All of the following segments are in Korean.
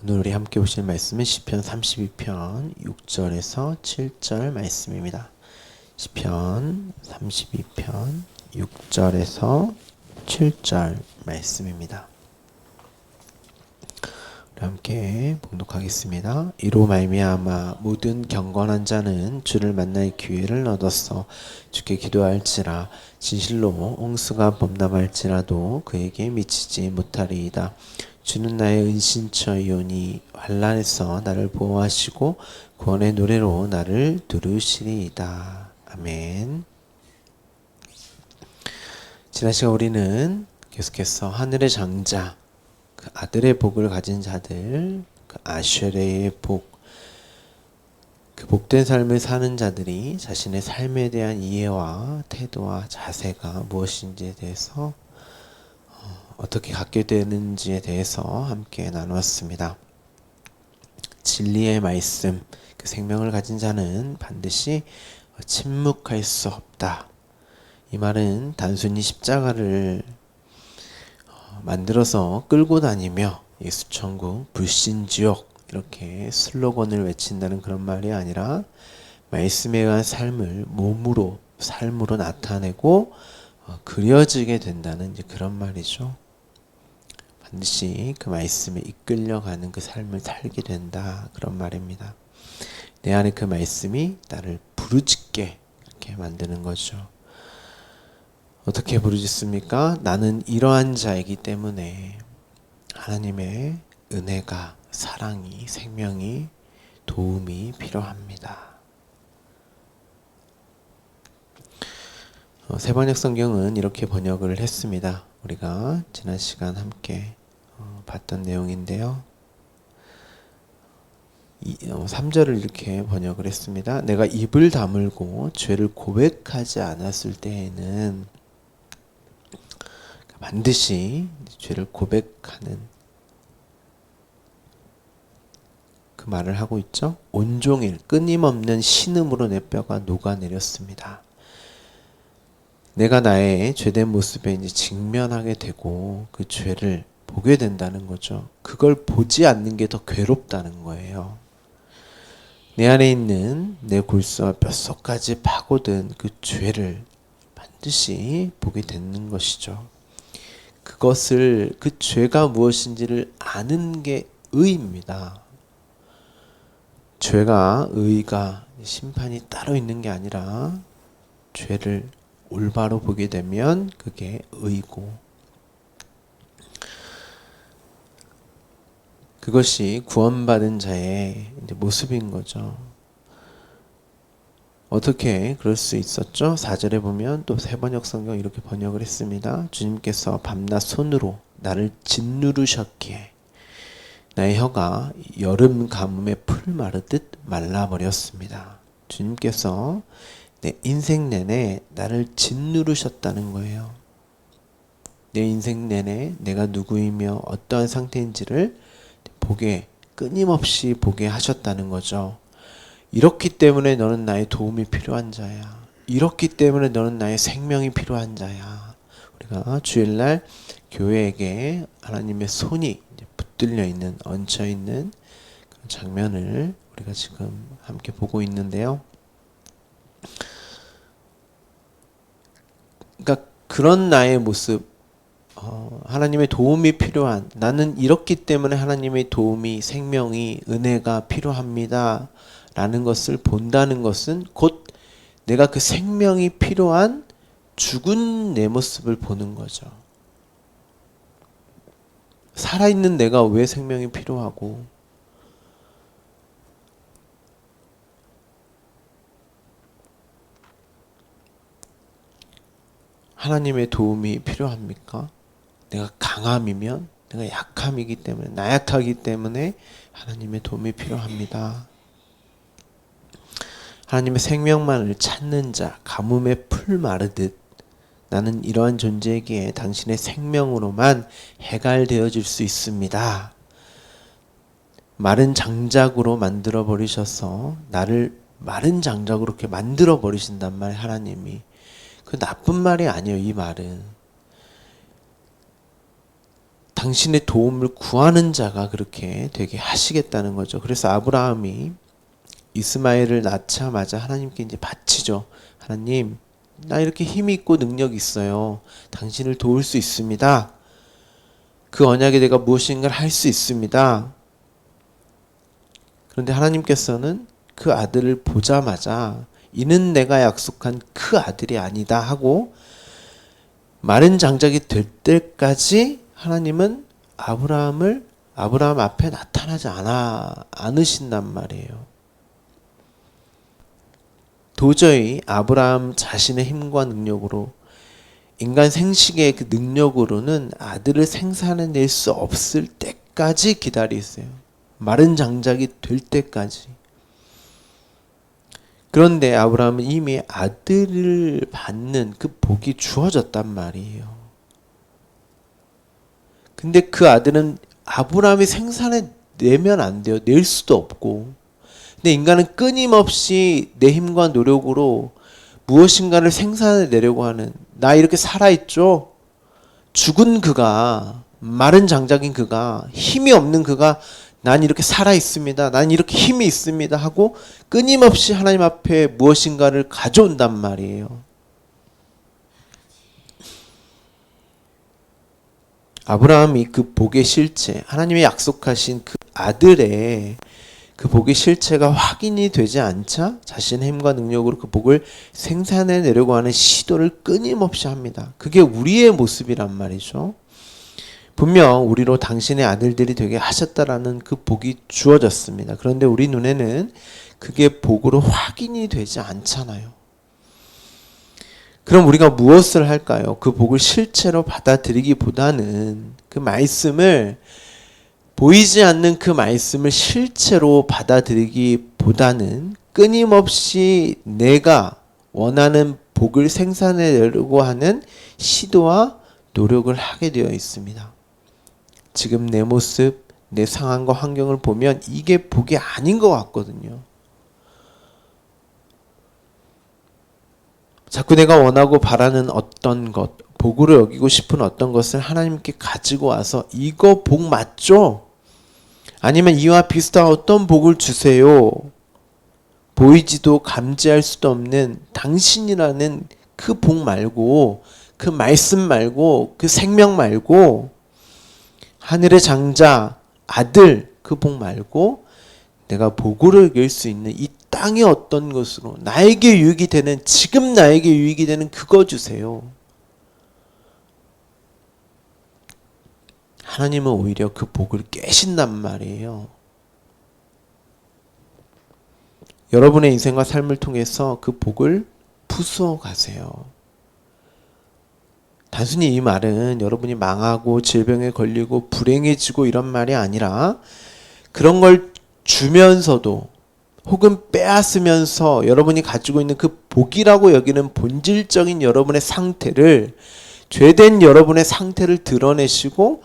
오늘 우리 함께 보실 말씀은 시편 32편 6절에서 7절 말씀입니다. 시편 32편 6절에서 7절 말씀입니다. 우리 함께 봉독하겠습니다. 이로 말미암아 모든 경건한 자는 주를 만날 기회를 얻었어. 주께 기도할지라. 진실로 홍수가 범람할지라도 그에게 미치지 못하리이다. 주는 나의 은신처이오니 환난에서 나를 보호하시고 구원의 노래로 나를 두르시리이다. 아멘. 지난 시간 우리는 계속해서 하늘의 장자, 그 아들의 복을 가진 자들, 그 아쉐레의 복, 그 복된 삶을 사는 자들이 자신의 삶에 대한 이해와 태도와 자세가 무엇인지에 대해서 어떻게 갖게 되는지에 대해서 함께 나누었습니다. 진리의 말씀, 그 생명을 가진 자는 반드시 침묵할 수 없다. 이 말은 단순히 십자가를 만들어서 끌고 다니며 예수천국, 불신지옥 이렇게 슬로건을 외친다는 그런 말이 아니라 말씀에 의한 삶을 몸으로, 삶으로 나타내고 그려지게 된다는 이제 그런 말이죠. 반드시 그 말씀에 이끌려가는 그 삶을 살게 된다. 그런 말입니다. 내 안에 그 말씀이 나를 부르짖게 이렇게 만드는 거죠. 어떻게 부르짖습니까? 나는 이러한 자이기 때문에 하나님의 은혜가, 사랑이, 생명이, 도움이 필요합니다. 세번역 성경은 이렇게 번역을 했습니다. 우리가 지난 시간 함께 봤던 내용인데요. 3절을 이렇게 번역을 했습니다. 내가 입을 다물고 죄를 고백하지 않았을 때에는 반드시 죄를 고백하는 그 말을 하고 있죠. 온종일 끊임없는 신음으로 내 뼈가 녹아내렸습니다. 내가 나의 죄된 모습에 이제 직면하게 되고 그 죄를 보게 된다는 거죠. 그걸 보지 않는 게 더 괴롭다는 거예요. 내 안에 있는 내 골수와 뼛속까지 파고든 그 죄를 반드시 보게 되는 것이죠. 그것을, 그 죄가 무엇인지를 아는 게 의입니다. 죄가, 의가, 심판이 따로 있는 게 아니라 죄를 올바로 보게 되면 그게 의고, 그것이 구원받은 자의 모습인 거죠. 어떻게 그럴 수 있었죠? 4절에 보면 또 세번역 성경 이렇게 번역을 했습니다. 주님께서 밤낮 손으로 나를 짓누르셨기에 나의 혀가 여름 가뭄에 풀 마르듯 말라버렸습니다. 주님께서 내 인생 내내 나를 짓누르셨다는 거예요. 내 인생 내내 내가 누구이며 어떠한 상태인지를 끊임없이 보게 하셨다는 거죠. 이렇기 때문에 너는 나의 도움이 필요한 자야. 이렇기 때문에 너는 나의 생명이 필요한 자야. 우리가 주일날 교회에게 하나님의 손이 붙들려 있는, 얹혀 있는 그런 장면을 우리가 지금 함께 보고 있는데요. 그러니까 그런 나의 모습, 하나님의 도움이 필요한, 나는 이렇기 때문에 하나님의 도움이, 생명이, 은혜가 필요합니다 라는 것을 본다는 것은 곧 내가 그 생명이 필요한 죽은 내 모습을 보는 거죠. 살아있는 내가 왜 생명이 필요하고, 하나님의 도움이 필요합니까? 내가 강함이면, 내가 약함이기 때문에, 나약하기 때문에 하나님의 도움이 필요합니다. 하나님의 생명만을 찾는 자, 가뭄에 풀 마르듯 나는 이러한 존재이기에 당신의 생명으로만 해갈되어질 수 있습니다. 마른 장작으로 만들어 버리셔서 나를 마른 장작으로 이렇게 만들어 버리신단 말이에요. 하나님이. 그 나쁜 말이 아니에요. 이 말은 당신의 도움을 구하는 자가 그렇게 되게 하시겠다는 거죠. 그래서 아브라함이 이스마엘을 낳자마자 하나님께 이제 바치죠. 하나님, 나 이렇게 힘이 있고 능력이 있어요. 당신을 도울 수 있습니다. 그 언약에 내가 무엇인가를 할 수 있습니다. 그런데 하나님께서는 그 아들을 보자마자 이는 내가 약속한 그 아들이 아니다 하고 마른 장작이 될 때까지 하나님은 아브라함 앞에 나타나지 않으신단 말이에요. 도저히 아브라함 자신의 힘과 능력으로 인간 생식의 그 능력으로는 아들을 생산해낼 수 없을 때까지 기다리세요. 마른 장작이 될 때까지. 그런데 아브라함은 이미 아들을 받는 그 복이 주어졌단 말이에요. 근데 그 아들은 아브라함이 생산해내면 안 돼요. 낼 수도 없고. 근데 인간은 끊임없이 내 힘과 노력으로 무엇인가를 생산해내려고 하는, 나 이렇게 살아있죠? 죽은 그가, 마른 장작인 그가, 힘이 없는 그가 난 이렇게 살아있습니다. 난 이렇게 힘이 있습니다. 하고 끊임없이 하나님 앞에 무엇인가를 가져온단 말이에요. 아브라함이 그 복의 실체, 하나님이 약속하신 그 아들의 그 복의 실체가 확인이 되지 않자 자신의 힘과 능력으로 그 복을 생산해내려고 하는 시도를 끊임없이 합니다. 그게 우리의 모습이란 말이죠. 분명 우리로 당신의 아들들이 되게 하셨다라는 그 복이 주어졌습니다. 그런데 우리 눈에는 그게 복으로 확인이 되지 않잖아요. 그럼 우리가 무엇을 할까요? 그 복을 실체로 받아들이기보다는 그 말씀을, 보이지 않는 그 말씀을 실체로 받아들이기보다는 끊임없이 내가 원하는 복을 생산해내려고 하는 시도와 노력을 하게 되어 있습니다. 지금 내 모습, 내 상황과 환경을 보면 이게 복이 아닌 것 같거든요. 자꾸 내가 원하고 바라는 어떤 것, 복으로 여기고 싶은 어떤 것을 하나님께 가지고 와서 이거 복 맞죠? 아니면 이와 비슷한 어떤 복을 주세요. 보이지도 감지할 수도 없는 당신이라는 그 복 말고, 그 말씀 말고, 그 생명 말고, 하늘의 장자, 아들, 그 복 말고 내가 복으로 여길 수 있는 이 땅의 어떤 것으로 나에게 유익이 되는, 지금 나에게 유익이 되는 그거 주세요. 하나님은 오히려 그 복을 깨신단 말이에요. 여러분의 인생과 삶을 통해서 그 복을 부수어 가세요. 단순히 이 말은 여러분이 망하고 질병에 걸리고 불행해지고 이런 말이 아니라, 그런 걸 주면서도 혹은 빼앗으면서 여러분이 가지고 있는 그 복이라고 여기는 본질적인 여러분의 상태를, 죄된 여러분의 상태를 드러내시고,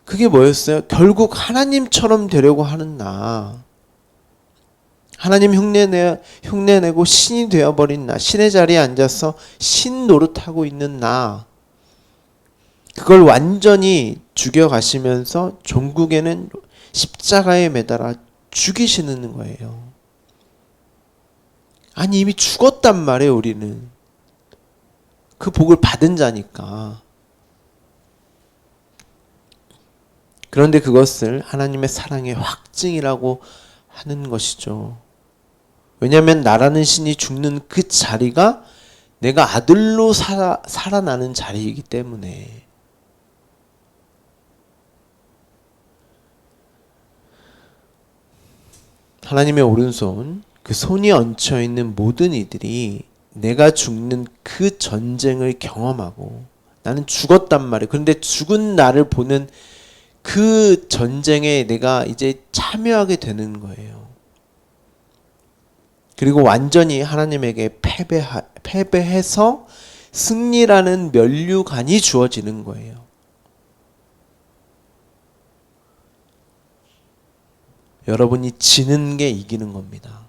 그게 뭐였어요? 결국 하나님처럼 되려고 하는 나, 하나님 흉내내고 신이 되어버린 나, 신의 자리에 앉아서 신 노릇하고 있는 나, 그걸 완전히 죽여가시면서 종국에는 십자가에 매달아 죽이시는 거예요. 아니 이미 죽었단 말이에요. 우리는 그 복을 받은 자니까. 그런데 그것을 하나님의 사랑의 확증이라고 하는 것이죠. 왜냐하면 나라는 신이 죽는 그 자리가 내가 아들로 살아나는 자리이기 때문에. 하나님의 오른손, 그 손이 얹혀 있는 모든 이들이 내가 죽는 그 전쟁을 경험하고, 나는 죽었단 말이에요. 그런데 죽은 나를 보는 그 전쟁에 내가 이제 참여하게 되는 거예요. 그리고 완전히 하나님에게 패배해서 승리라는 면류관이 주어지는 거예요. 여러분이 지는 게 이기는 겁니다.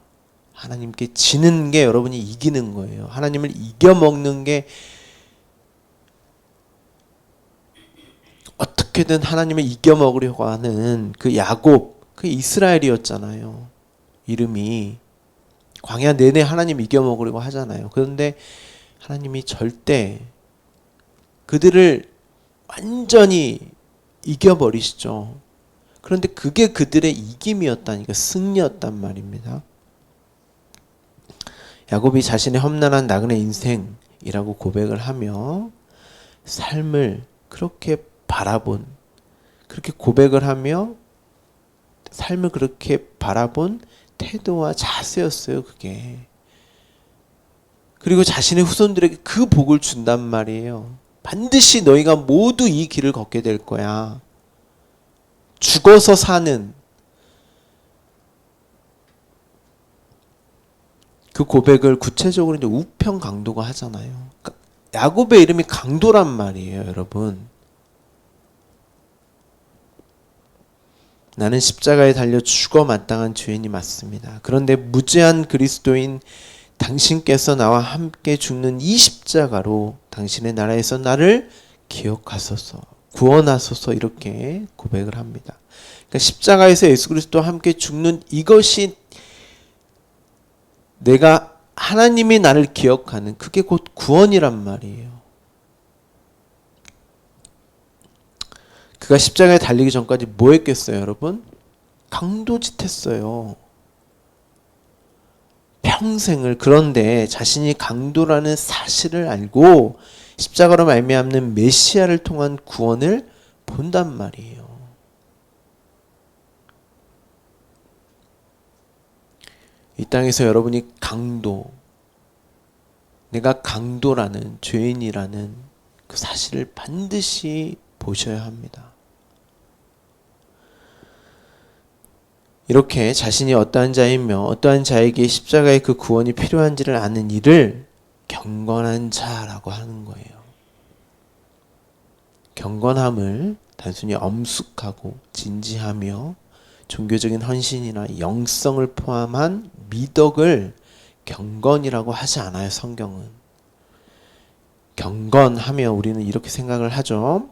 하나님께 지는 게 여러분이 이기는 거예요. 하나님을 이겨먹는 게 어떻게든 하나님을 이겨먹으려고 하는 그 야곱, 그 이스라엘이었잖아요. 이름이 광야 내내 하나님 이겨먹으려고 하잖아요. 그런데 하나님이 절대 그들을 완전히 이겨버리시죠. 그런데 그게 그들의 이김이었다니까, 승리였단 말입니다. 야곱이 자신의 험난한 나그네 인생이라고 고백을 하며 삶을 그렇게 그렇게 고백을 하며 삶을 그렇게 바라본 태도와 자세였어요, 그게. 그리고 자신의 후손들에게 그 복을 준단 말이에요. 반드시 너희가 모두 이 길을 걷게 될 거야. 죽어서 사는 그 고백을 구체적으로 이제 우편 강도가 하잖아요. 그러니까 야곱의 이름이 강도란 말이에요, 여러분. 나는 십자가에 달려 죽어 마땅한 죄인이 맞습니다. 그런데 무죄한 그리스도인 당신께서 나와 함께 죽는 이 십자가로 당신의 나라에서 나를 기억하소서, 구원하소서, 이렇게 고백을 합니다. 그러니까 십자가에서 예수 그리스도와 함께 죽는 이것이 내가 하나님이 나를 기억하는, 그게 곧 구원이란 말이에요. 그가 십자가에 달리기 전까지 뭐 했겠어요, 여러분? 강도짓 했어요. 평생을. 그런데 자신이 강도라는 사실을 알고 십자가로 말미암는 메시아를 통한 구원을 본단 말이에요. 이 땅에서 여러분이 내가 강도라는, 죄인이라는 그 사실을 반드시 보셔야 합니다. 이렇게 자신이 어떠한 자이며 어떠한 자에게 십자가의 그 구원이 필요한지를 아는 이를 경건한 자라고 하는 거예요. 경건함을 단순히 엄숙하고 진지하며 종교적인 헌신이나 영성을 포함한 미덕을 경건이라고 하지 않아요, 성경은. 경건하며 우리는 이렇게 생각을 하죠.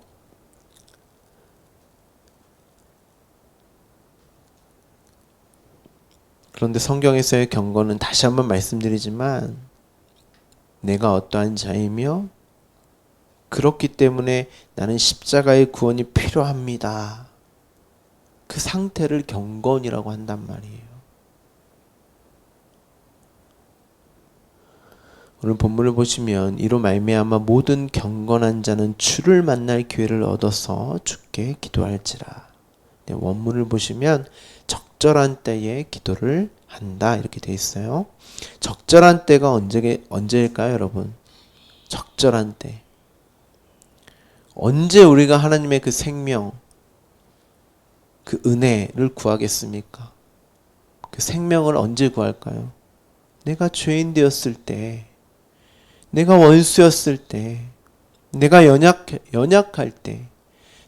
그런데 성경에서의 경건은, 다시 한번 말씀드리지만, 내가 어떠한 자이며 그렇기 때문에 나는 십자가의 구원이 필요합니다, 그 상태를 경건이라고 한단 말이에요. 오늘 본문을 보시면 이로 말미암아 모든 경건한 자는 주를 만날 기회를 얻어서 주께 기도할지라. 원문을 보시면 적절한 때에 기도를 한다, 이렇게 돼 있어요. 적절한 때가 언제일까요, 여러분? 적절한 때. 언제 우리가 하나님의 그 생명, 그 은혜를 구하겠습니까? 그 생명을 언제 구할까요? 내가 죄인 되었을 때, 내가 원수였을 때, 내가 연약할 때,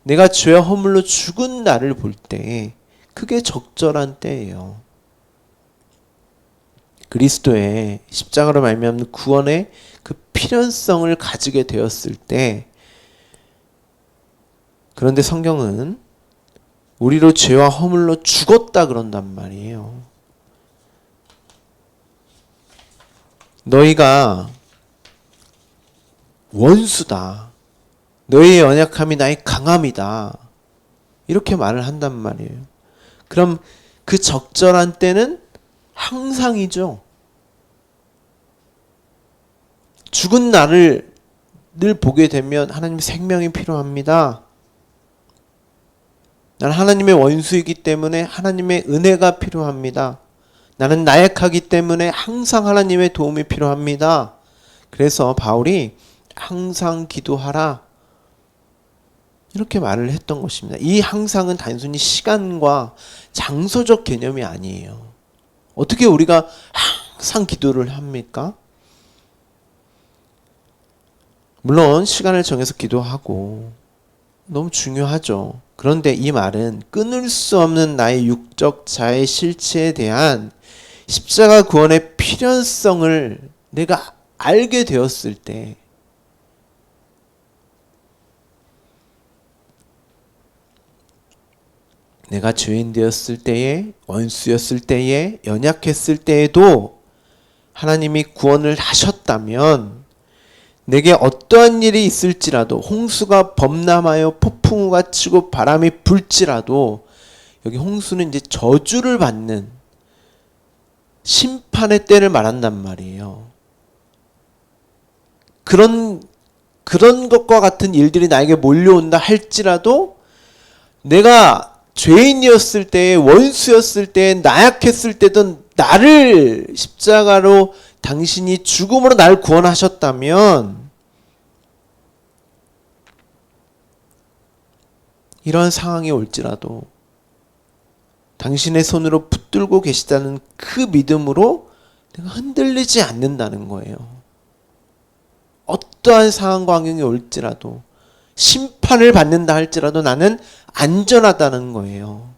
내가 죄와 허물로 죽은 나를 볼 때, 그게 적절한 때예요. 그리스도의 십자가로 말미암는 구원의 그 필연성을 가지게 되었을 때, 그런데 성경은 우리로 죄와 허물로 죽었다 그런단 말이에요. 너희가 원수다, 너희의 연약함이 나의 강함이다, 이렇게 말을 한단 말이에요. 그럼 그 적절한 때는 항상이죠. 죽은 나를 늘 보게 되면 하나님의 생명이 필요합니다. 나는 하나님의 원수이기 때문에 하나님의 은혜가 필요합니다. 나는 나약하기 때문에 항상 하나님의 도움이 필요합니다. 그래서 바울이 항상 기도하라, 이렇게 말을 했던 것입니다. 이 항상은 단순히 시간과 장소적 개념이 아니에요. 어떻게 우리가 항상 기도를 합니까? 물론 시간을 정해서 기도하고 너무 중요하죠. 그런데 이 말은 끊을 수 없는 나의 육적 자의 실체에 대한 십자가 구원의 필연성을 내가 알게 되었을 때, 내가 죄인 되었을 때에, 원수였을 때에, 연약했을 때에도 하나님이 구원을 하셨다면 내게 어떠한 일이 있을지라도, 홍수가 범람하여 폭풍우가 치고 바람이 불지라도, 여기 홍수는 이제 저주를 받는 심판의 때를 말한단 말이에요. 그런 것과 같은 일들이 나에게 몰려온다 할지라도 내가 죄인이었을 때, 원수였을 때, 나약했을 때도 나를 십자가로 당신이 죽음으로 날 구원하셨다면 이런 상황이 올지라도 당신의 손으로 붙들고 계시다는 그 믿음으로 내가 흔들리지 않는다는 거예요. 어떠한 상황과 환경이 올지라도, 심판을 받는다 할지라도 나는 안전하다는 거예요.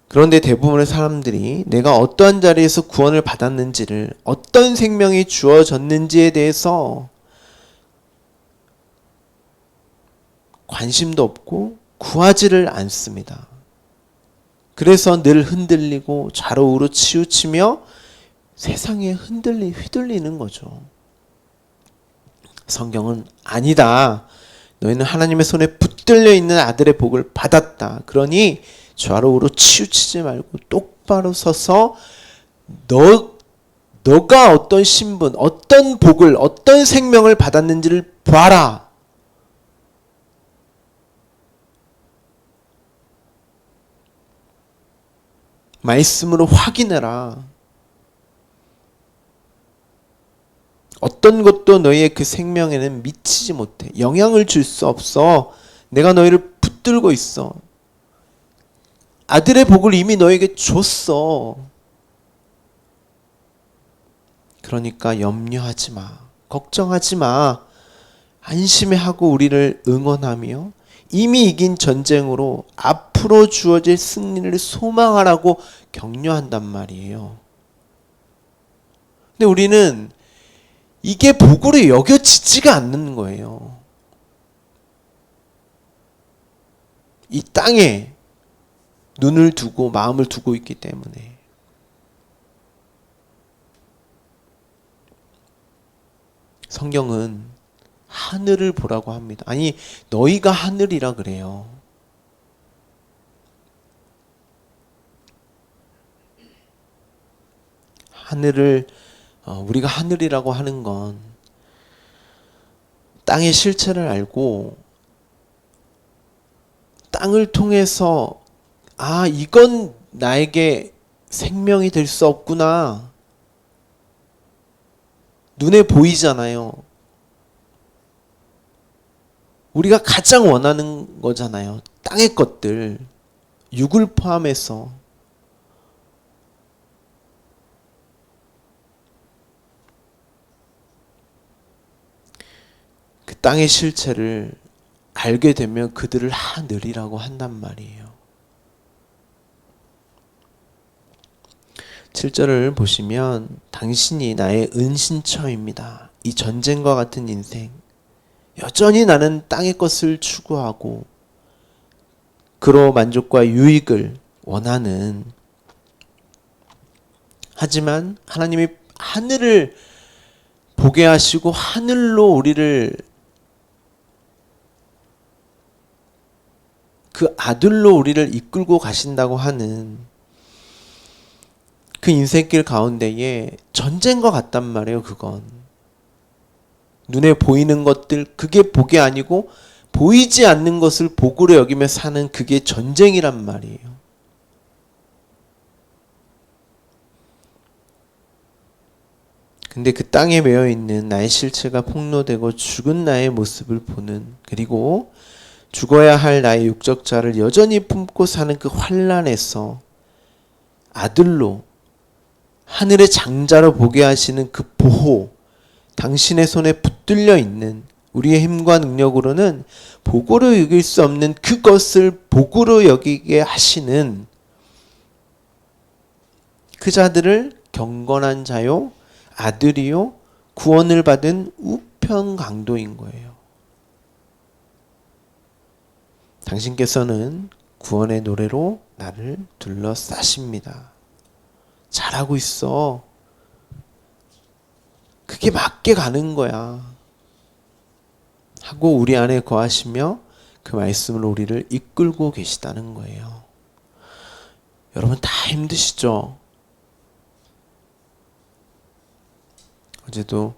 그런데 대부분의 사람들이 내가 어떠한 자리에서 구원을 받았는지를, 어떤 생명이 주어졌는지에 대해서 관심도 없고 구하지를 않습니다. 그래서 늘 흔들리고 좌로우로 치우치며 세상에 휘둘리는 거죠. 성경은 아니다. 너희는 하나님의 손에 붙들려 있는 아들의 복을 받았다. 그러니 좌로우로 치우치지 말고 똑바로 서서 너가 어떤 신분, 어떤 복을, 어떤 생명을 받았는지를 봐라. 말씀으로 확인해라. 어떤 것도 너희의 그 생명에는 미치지 못해. 영향을 줄 수 없어. 내가 너희를 붙들고 있어. 아들의 복을 이미 너에게 줬어. 그러니까 염려하지 마. 걱정하지 마. 안심하고 우리를 응원하며 이미 이긴 전쟁으로 앞으로 주어질 승리를 소망하라고 격려한단 말이에요. 근데 우리는 이게 복으로 여겨지지가 않는 거예요. 이 땅에 눈을 두고 마음을 두고 있기 때문에. 성경은 하늘을 보라고 합니다. 아니, 너희가 하늘이라 그래요. 하늘을 우리가 하늘이라고 하는 건 땅의 실체를 알고 땅을 통해서 이건 나에게 생명이 될 수 없구나. 눈에 보이잖아요. 우리가 가장 원하는 거잖아요. 땅의 것들, 육을 포함해서. 그 땅의 실체를 알게 되면 그들을 하늘이라고 한단 말이에요. 7절을 보시면 당신이 나의 은신처입니다. 이 전쟁과 같은 인생, 여전히 나는 땅의 것을 추구하고 그로 만족과 유익을 원하는, 하지만 하나님이 하늘을 보게 하시고 하늘로 우리를 그 아들로 우리를 이끌고 가신다고 하는 그 인생길 가운데에 전쟁과 같단 말이에요. 그건 눈에 보이는 것들, 그게 복이 아니고 보이지 않는 것을 복으로 여기며 사는 그게 전쟁이란 말이에요. 근데 그 땅에 매여 있는 나의 실체가 폭로되고 죽은 나의 모습을 보는, 그리고 죽어야 할 나의 육적 자를 여전히 품고 사는 그 환난에서 아들로, 하늘의 장자로 보게 하시는 그 보호, 당신의 손에 붙들려 있는, 우리의 힘과 능력으로는 복으로 여길 수 없는 그것을 복으로 여기게 하시는 그 자들을 경건한 자요, 아들이요, 구원을 받은 우편 강도인 거예요. 당신께서는 구원의 노래로 나를 둘러싸십니다. 잘하고 있어. 그게 맞게 가는 거야. 하고 우리 안에 거하시며 그 말씀으로 우리를 이끌고 계시다는 거예요. 여러분 다 힘드시죠? 어제도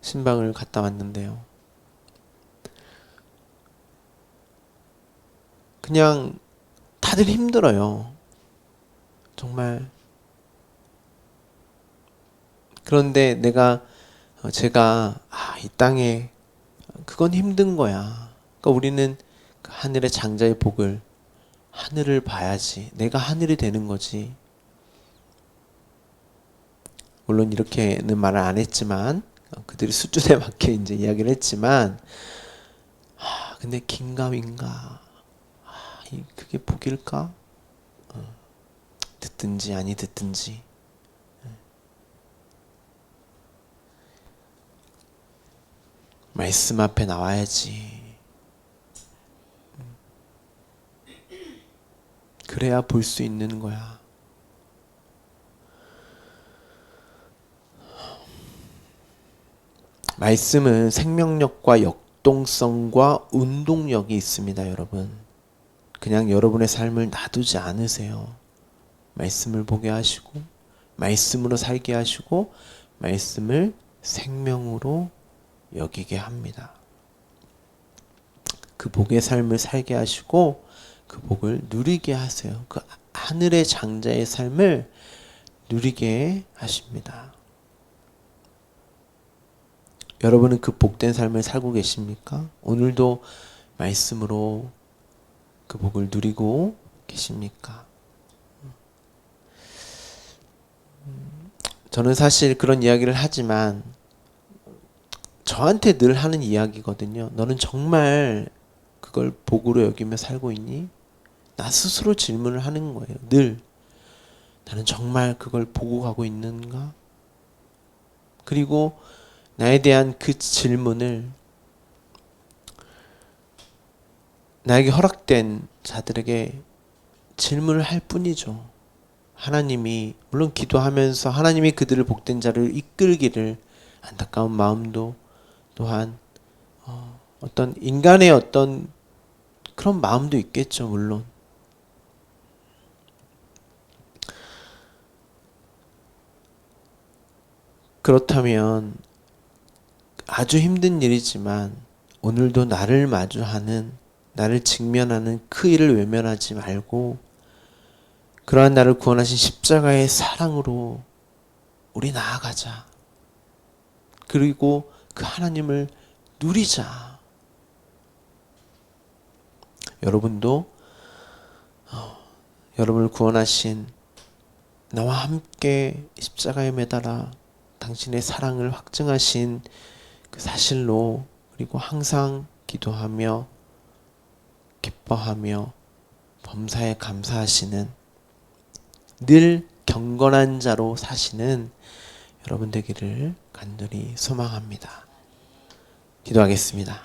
신방을 갔다 왔는데요. 그냥 다들 힘들어요. 정말. 그런데 제가 이 땅에 그건 힘든 거야. 그러니까 우리는 그 하늘의 장자의 복을 하늘을 봐야지. 내가 하늘이 되는 거지. 물론 이렇게는 말을 안 했지만 그들이 수준에 맞게 이제 이야기를 했지만 근데 긴가민가 그게 복일까? 듣든지 아니 듣든지 말씀 앞에 나와야지. 그래야 볼 수 있는 거야. 말씀은 생명력과 역동성과 운동력이 있습니다, 여러분. 그냥 여러분의 삶을 놔두지 않으세요. 말씀을 보게 하시고, 말씀으로 살게 하시고, 말씀을 생명으로 여기게 합니다. 그 복의 삶을 살게 하시고, 그 복을 누리게 하세요. 그 하늘의 장자의 삶을 누리게 하십니다. 여러분은 그 복된 삶을 살고 계십니까? 오늘도 말씀으로 그 복을 누리고 계십니까? 저는 사실 그런 이야기를 하지만 저한테 늘 하는 이야기거든요. 너는 정말 그걸 복으로 여기며 살고 있니? 나 스스로 질문을 하는 거예요. 늘. 나는 정말 그걸 보고 가고 있는가? 그리고 나에 대한 그 질문을 나에게 허락된 자들에게 질문을 할 뿐이죠. 하나님이 물론 기도하면서 하나님이 그들을 복된 자를 이끌기를 안타까운 마음도 또한 어떤 인간의 어떤 그런 마음도 있겠죠. 물론 그렇다면 아주 힘든 일이지만 오늘도 나를 마주하는 나를 직면하는 그 일을 외면하지 말고 그러한 나를 구원하신 십자가의 사랑으로 우리 나아가자. 그리고 그 하나님을 누리자. 여러분도 여러분을 구원하신 나와 함께 십자가에 매달아 당신의 사랑을 확증하신 그 사실로 그리고 항상 기도하며 기뻐하며 범사에 감사하시는 늘 경건한 자로 사시는 여러분 되기를 간절히 소망합니다. 기도하겠습니다.